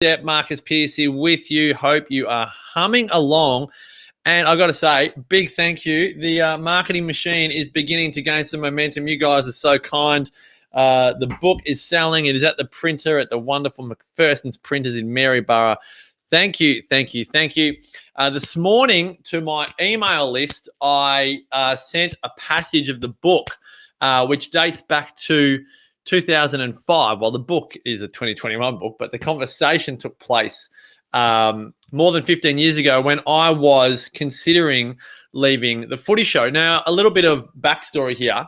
Step, Marcus Pierce here with you. Hope you are humming along. And I got to say, big thank you. The marketing machine is beginning to gain some momentum. You guys are so kind. The book is selling. It is at the printer at the wonderful McPherson's Printers in Maryborough. Thank you, thank you, thank you. This morning to my email list, I sent a passage of the book, which dates back to 2005. Well, the book is a 2021 book, but the conversation took place more than 15 years ago when I was considering leaving the footy show. Now, a little bit of backstory here.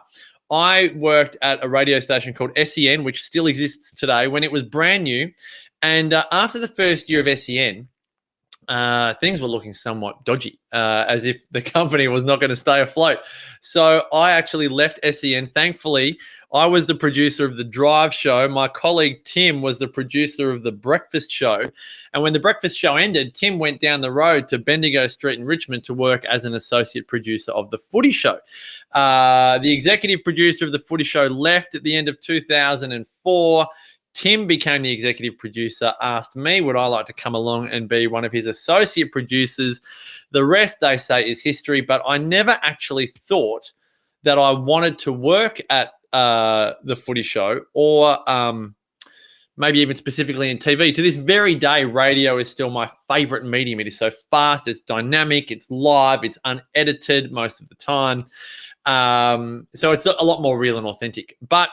I worked at a radio station called SEN, which still exists today, when it was brand new. And after the first year of SEN, things were looking somewhat dodgy, as if the company was not going to stay afloat. So I actually left SEN. Thankfully, I was the producer of the Drive show. My colleague Tim was the producer of the Breakfast show. And when the Breakfast show ended, Tim went down the road to Bendigo Street in Richmond to work as an associate producer of the Footy show. The executive producer of the Footy show left at the end of 2004. Tim became the executive producer, asked me, would I like to come along and be one of his associate producers? The rest, they say, is history, but I never actually thought that I wanted to work at the Footy show or maybe even specifically in TV. To this very day, radio is still my favorite medium. It is so fast, it's dynamic, it's live, it's unedited most of the time. So it's a lot more real and authentic. But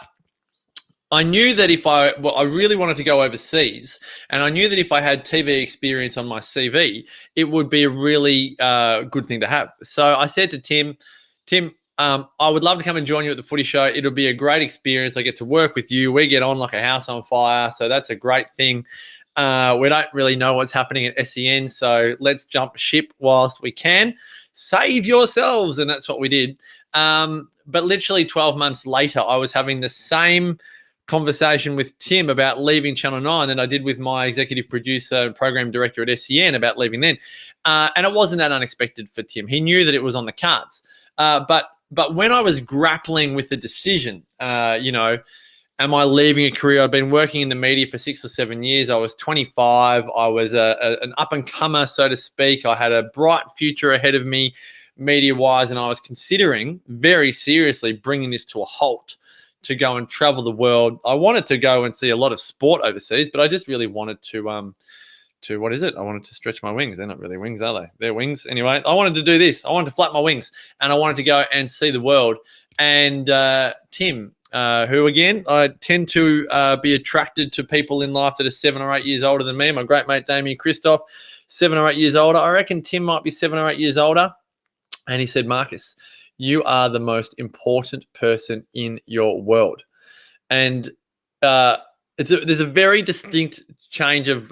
I knew that if I really wanted to go overseas, and I knew that if I had TV experience on my CV, it would be a really good thing to have. So I said to Tim, I would love to come and join you at the Footy show. It'll be a great experience. I get to work with you. We get on like a house on fire, so that's a great thing. We don't really know what's happening at SEN, so let's jump ship whilst we can. Save yourselves, and that's what we did. But literally 12 months later, I was having the same conversation with Tim about leaving Channel 9 than I did with my executive producer and program director at SEN about leaving then. And it wasn't that unexpected for Tim. He knew that it was on the cards. But when I was grappling with the decision, am I leaving a career? I'd been working in the media for 6 or 7 years. I was 25. I was an up-and-comer, so to speak. I had a bright future ahead of me media-wise, and I was considering very seriously bringing this to a halt to go and travel the world. I wanted to go and see a lot of sport overseas, but I just really wanted to what is it? I wanted to stretch my wings. They're not really wings, are they? They're wings. Anyway, I wanted to do this. I wanted to flap my wings, and I wanted to go and see the world. And Tim, who, again, I tend to be attracted to people in life that are 7 or 8 years older than me. My great mate, Damien Christoph, 7 or 8 years older. I reckon Tim might be 7 or 8 years older. And he said, Marcus, you are the most important person in your world. And there's a very distinct change of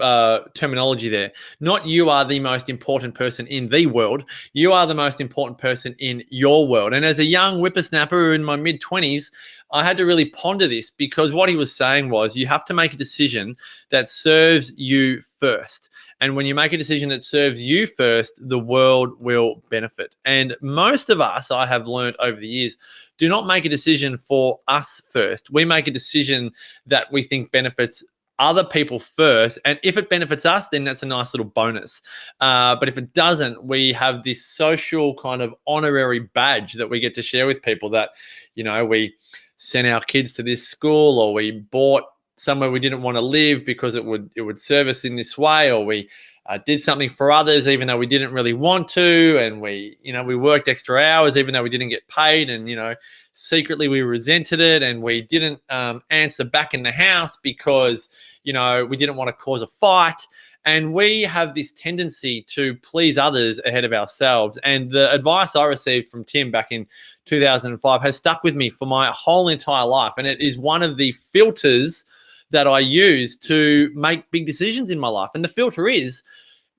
terminology there. Not you are the most important person in the world. You are the most important person in your world. And as a young whippersnapper in my mid-20s, I had to really ponder this, because what he was saying was you have to make a decision that serves you first. And when you make a decision that serves you first, the world will benefit. And most of us, I have learned over the years, do not make a decision for us first. We make a decision that we think benefits other people first. And if it benefits us, then that's a nice little bonus. But if it doesn't, we have this social kind of honorary badge that we get to share with people that, we sent our kids to this school, or we bought somewhere we didn't want to live because it would serve us in this way, or we did something for others even though we didn't really want to, and we worked extra hours even though we didn't get paid, and secretly we resented it, and we didn't answer back in the house because we didn't want to cause a fight. And we have this tendency to please others ahead of ourselves. And the advice I received from Tim back in 2005 has stuck with me for my whole entire life, and it is one of the filters that I use to make big decisions in my life. And the filter is,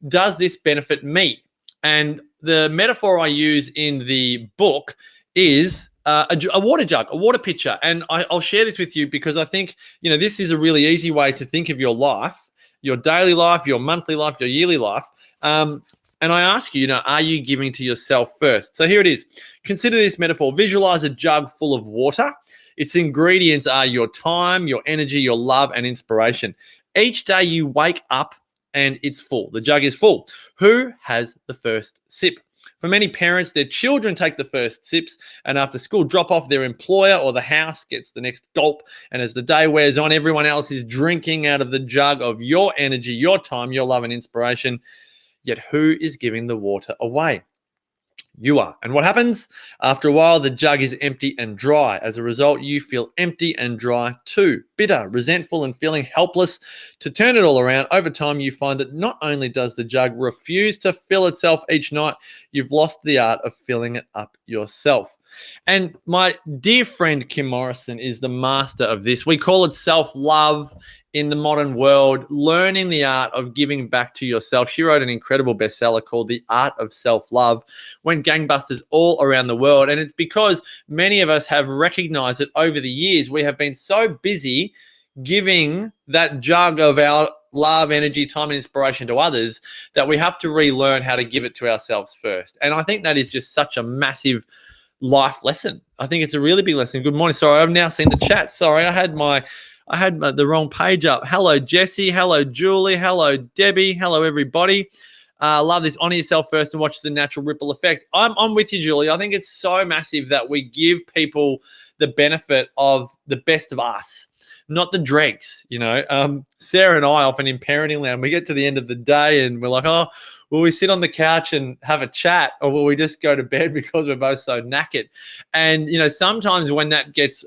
does this benefit me? And the metaphor I use in the book is a water jug, a water pitcher. And I'll share this with you because I think, this is a really easy way to think of your life, your daily life, your monthly life, your yearly life. And I ask you, are you giving to yourself first? So here it is. Consider this metaphor. Visualize a jug full of water. Its ingredients are your time, your energy, your love, and inspiration. Each day you wake up and it's full. The jug is full. Who has the first sip? For many parents, their children take the first sips, and after school drop off, their employer or the house gets the next gulp. And as the day wears on, everyone else is drinking out of the jug of your energy, your time, your love and inspiration. Yet who is giving the water away? You are. And what happens? After a while, the jug is empty and dry. As a result, you feel empty and dry too, bitter, resentful, and feeling helpless. To turn it all around, over time, you find that not only does the jug refuse to fill itself each night, you've lost the art of filling it up yourself. And my dear friend Kim Morrison is the master of this. We call it self-love in the modern world, learning the art of giving back to yourself. She wrote an incredible bestseller called The Art of Self-Love, went gangbusters all around the world. And it's because many of us have recognized that over the years, we have been so busy giving that jug of our love, energy, time, and inspiration to others that we have to relearn how to give it to ourselves first. And I think that is just such a massive life lesson. I think it's a really big lesson. Good morning. Sorry, I've now seen the chat. Sorry, I had the wrong page up. Hello, Jesse. Hello, Julie. Hello, Debbie. Hello, everybody. Love this. Honor yourself first and watch the natural ripple effect. I'm with you, Julie. I think it's so massive that we give people the benefit of the best of us, not the dregs. You know, Sarah and I often in parenting land, we get to the end of the day and we're like, oh, will we sit on the couch and have a chat, or will we just go to bed because we're both so knackered? And, you know, sometimes when that gets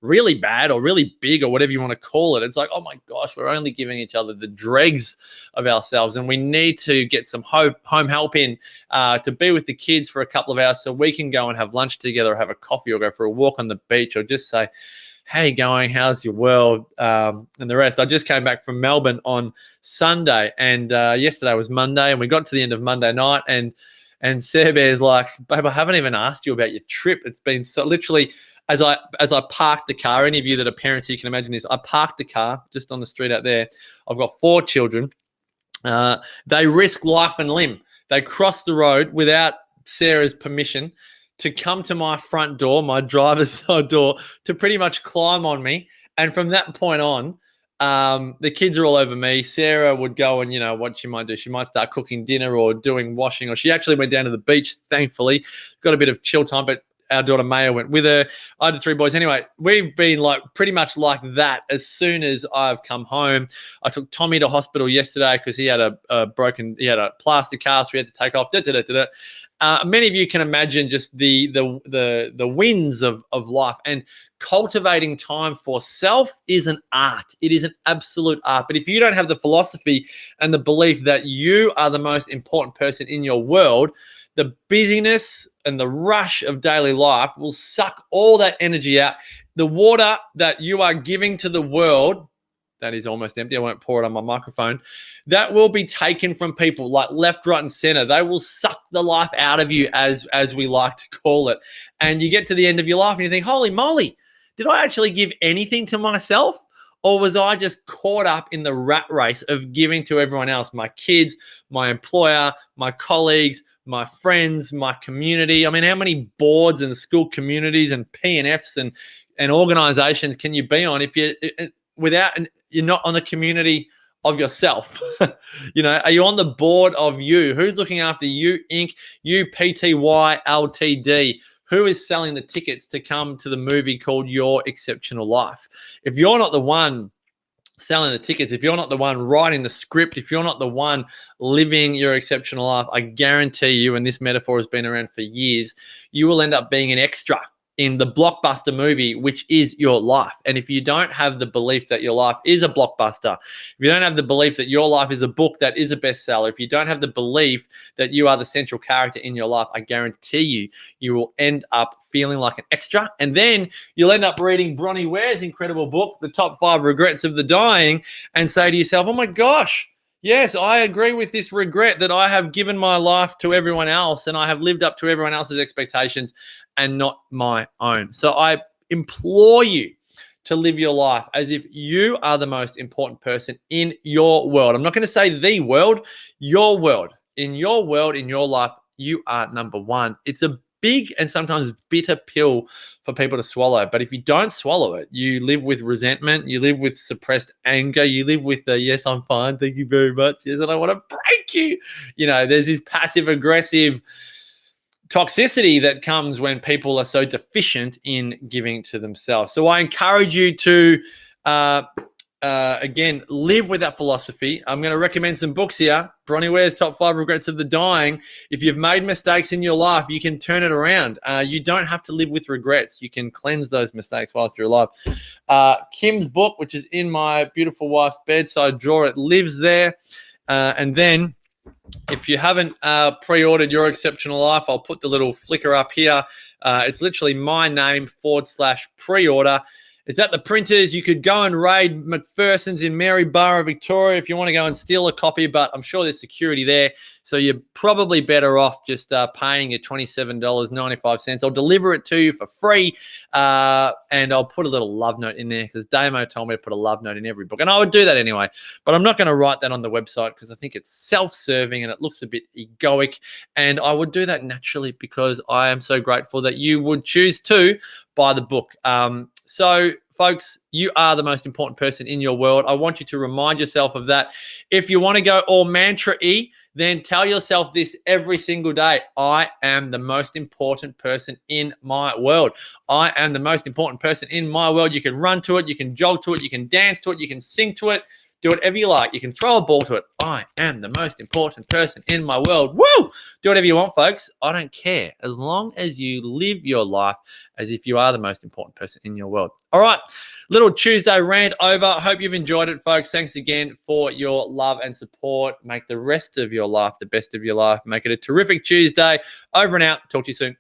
really bad or really big or whatever you want to call it, it's like, oh my gosh, we're only giving each other the dregs of ourselves. And we need to get some home help in to be with the kids for a couple of hours so we can go and have lunch together or have a coffee or go for a walk on the beach or just say, how you going? How's your world? And the rest. I just came back from Melbourne on Sunday, and yesterday was Monday, and we got to the end of Monday night, and Sarah Bear's like, babe, I haven't even asked you about your trip. It's been so literally as I parked the car. Any of you that are parents, you can imagine this. I parked the car just on the street out there. I've got 4 children. They risk life and limb. They cross the road without Sarah's permission to come to my front door, my driver's side door, to pretty much climb on me. And from that point on, the kids are all over me. Sarah would go and, you know, what she might do, she might start cooking dinner or doing washing, or she actually went down to the beach, thankfully. Got a bit of chill time, but our daughter Maya went with her. I had 3 boys. Anyway, we've been like pretty much like that as soon as I've come home. I took Tommy to hospital yesterday because he had a plaster cast we had to take off. Many of you can imagine just the wins of life, and cultivating time for self is an art. It is an absolute art. But if you don't have the philosophy and the belief that you are the most important person in your world, the busyness and the rush of daily life will suck all that energy out. The water that you are giving to the world, that is almost empty. I won't pour it on my microphone. That will be taken from people like left, right, and center. They will suck the life out of you, as we like to call it. And you get to the end of your life and you think, holy moly, did I actually give anything to myself? Or was I just caught up in the rat race of giving to everyone else, my kids, my employer, my colleagues, my friends, my community? I mean, how many boards and school communities and P&Fs and organizations can you be on if you're not on the community of yourself? You know, are you on the board of you? Who's looking after you, Inc., you, PTY, LTD? Who is selling the tickets to come to the movie called Your Exceptional Life? If you're not the one selling the tickets, if you're not the one writing the script, if you're not the one living your exceptional life, I guarantee you, and this metaphor has been around for years, you will end up being an extra in the blockbuster movie, which is your life. And if you don't have the belief that your life is a blockbuster, if you don't have the belief that your life is a book that is a bestseller, if you don't have the belief that you are the central character in your life, I guarantee you, you will end up feeling like an extra. And then you'll end up reading Bronnie Ware's incredible book, The Top 5 Regrets of the Dying, and say to yourself, oh my gosh, yes, I agree with this regret that I have given my life to everyone else and I have lived up to everyone else's expectations and not my own. So I implore you to live your life as if you are the most important person in your world. I'm not going to say the world, your world. In your world, in your life, you are number one. It's a big and sometimes bitter pill for people to swallow. But if you don't swallow it, you live with resentment, you live with suppressed anger, you live with the, yes, I'm fine, thank you very much, yes, and I want to break you. You know, there's this passive aggressive toxicity that comes when people are so deficient in giving to themselves. So I encourage you to, again, live with that philosophy. I'm going to recommend some books here. Bronnie Ware's Top 5 Regrets of the Dying. If you've made mistakes in your life, you can turn it around. You don't have to live with regrets. You can cleanse those mistakes whilst you're alive. Kim's book, which is in my beautiful wife's bedside drawer, it lives there. And then if you haven't pre-ordered Your Exceptional Life, I'll put the little flicker up here. It's literally my name /pre-order. It's at the printers. You could go and raid McPherson's in Maryborough, Victoria, if you want to go and steal a copy, but I'm sure there's security there. So you're probably better off just paying your $27.95. I'll deliver it to you for free, and I'll put a little love note in there because Damo told me to put a love note in every book, and I would do that anyway. But I'm not going to write that on the website because I think it's self-serving and it looks a bit egoic, and I would do that naturally because I am so grateful that you would choose to buy the book. So, folks, you are the most important person in your world. I want you to remind yourself of that. If you want to go all mantra-y, then tell yourself this every single day. I am the most important person in my world. I am the most important person in my world. You can run to it. You can jog to it. You can dance to it. You can sing to it. Do whatever you like. You can throw a ball to it. I am the most important person in my world. Woo! Do whatever you want, folks. I don't care. As long as you live your life as if you are the most important person in your world. All right. Little Tuesday rant over. Hope you've enjoyed it, folks. Thanks again for your love and support. Make the rest of your life the best of your life. Make it a terrific Tuesday. Over and out. Talk to you soon.